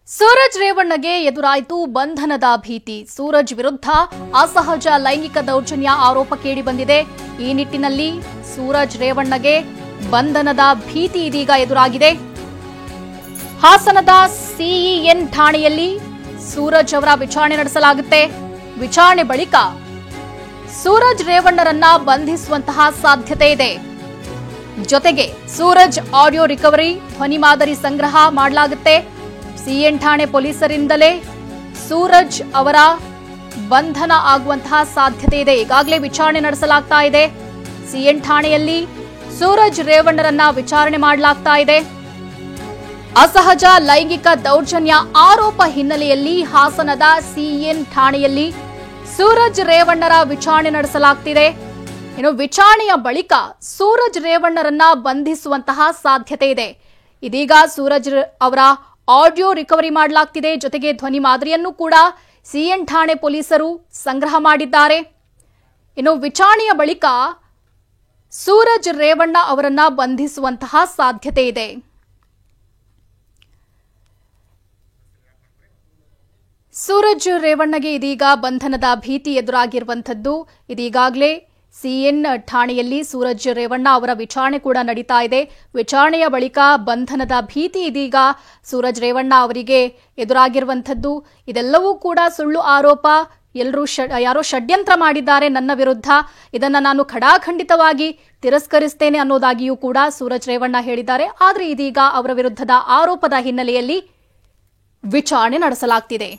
ಸೂರಜ್ ರೇವಣ್ಣಗೆ ಎದುರಾಯಿತು ಬಂಧನದ ಭೀತಿ. ಸೂರಜ್ ವಿರುದ್ಧ ಅಸಹಜ ಲೈಂಗಿಕ ದೌರ್ಜನ್ಯ ಆರೋಪ ಕೇಳಿಬಂದಿದೆ. ಈ ನಿಟ್ಟಿನಲ್ಲಿ ಸೂರಜ್ ರೇವಣ್ಣಗೆ ಬಂಧನದ ಭೀತಿ ಇದೀಗ ಎದುರಾಗಿದೆ. ಹಾಸನದ ಸಿಇಎನ್ ಠಾಣೆಯಲ್ಲಿ ಸೂರಜ್ ಅವರ ವಿಚಾರಣೆ ನಡೆಸಲಾಗುತ್ತೆ. ವಿಚಾರಣೆ ಬಳಿಕ ಸೂರಜ್ ರೇವಣ್ಣರನ್ನ ಬಂಧಿಸುವಂತಹ ಸಾಧ್ಯತೆ ಇದೆ. ಜೊತೆಗೆ ಸೂರಜ್ ಆಡಿಯೋ ರಿಕವರಿ, ಧ್ವನಿ ಮಾದರಿ ಸಂಗ್ರಹ ಮಾಡಲಾಗುತ್ತೆ. ಸಿಎನ್ ಠಾಣೆ ಪೊಲೀಸರಿಂದಲೇ ಸೂರಜ್ ಅವರ ಬಂಧನ ಆಗುವಂತಹ ಸಾಧ್ಯತೆ ಇದೆ. ಈಗಾಗಲೇ ವಿಚಾರಣೆ ನಡೆಸಲಾಗ್ತಾ ಇದೆ. ಸಿಎನ್ ಠಾಣೆಯಲ್ಲಿ ಸೂರಜ್ ರೇವಣ್ಣರನ್ನ ವಿಚಾರಣೆ ಮಾಡಲಾಗ್ತಾ ಇದೆ. ಅಸಹಜ ಲೈಂಗಿಕ ದೌರ್ಜನ್ಯ ಆರೋಪ ಹಿನ್ನೆಲೆಯಲ್ಲಿ ಹಾಸನದ ಸಿಎನ್ ಠಾಣೆಯಲ್ಲಿ ಸೂರಜ್ ರೇವಣ್ಣರ ವಿಚಾರಣೆ ನಡೆಸಲಾಗ್ತಿದೆ. ಇನ್ನು ವಿಚಾರಣೆಯ ಬಳಿಕ ಸೂರಜ್ ರೇವಣ್ಣರನ್ನ ಬಂಧಿಸುವಂತಹ ಸಾಧ್ಯತೆ ಇದೆ. ಇದೀಗ ಸೂರಜ್ ಅವರ ಆಡಿಯೋ ರಿಕವರಿ ಮಾಡಲಾಗ್ತಿದೆ. ಜೊತೆಗೆ ಧ್ವನಿ ಮಾದರಿಯನ್ನು ಕೂಡ ಸಿಎನ್ ಠಾಣೆ ಪೊಲೀಸರು ಸಂಗ್ರಹ ಮಾಡಿದ್ದಾರೆ. ಇನ್ನು ವಿಚಾರಣೆಯ ಬಳಿಕ ಸೂರಜ್ ರೇವಣ್ಣ ಅವರನ್ನ ಬಂಧಿಸುವಂತಹ ಸಾಧ್ಯತೆ ಇದೆ. ಸೂರಜ್ ರೇವಣ್ಣಗೆ ಇದೀಗ ಬಂಧನದ ಭೀತಿ ಎದುರಾಗಿರುವಂಥದ್ದು. ಇದೀಗಾಗಲೇ ಸಿಎನ್ ಠಾಣೆಯಲ್ಲಿ ಸೂರಜ್ ರೇವಣ್ಣ ಅವರ ವಿಚಾರಣೆ ಕೂಡ ನಡೀತಾ ಇದೆ. ವಿಚಾರಣೆಯ ಬಳಿಕ ಬಂಧನದ ಭೀತಿ ಇದೀಗ ಸೂರಜ್ ರೇವಣ್ಣ ಅವರಿಗೆ ಎದುರಾಗಿರುವಂಥದ್ದು. ಇದೆಲ್ಲವೂ ಕೂಡ ಸುಳ್ಳು ಆರೋಪ. ಯಾರೋ ಷಡ್ಯಂತ್ರ ಮಾಡಿದ್ದಾರೆ ನನ್ನ ವಿರುದ್ಧ, ಇದನ್ನ ನಾನು ಖಡಾಖಂಡಿತವಾಗಿ ತಿರಸ್ಕರಿಸ್ತೇನೆ ಅನ್ನೋದಾಗಿಯೂ ಕೂಡ ಸೂರಜ್ ರೇವಣ್ಣ ಹೇಳಿದ್ದಾರೆ. ಆದರೆ ಇದೀಗ ಅವರ ವಿರುದ್ಧದ ಆರೋಪದ ಹಿನ್ನೆಲೆಯಲ್ಲಿ ವಿಚಾರಣೆ ನಡೆಸಲಾಗ್ತಿದೆ.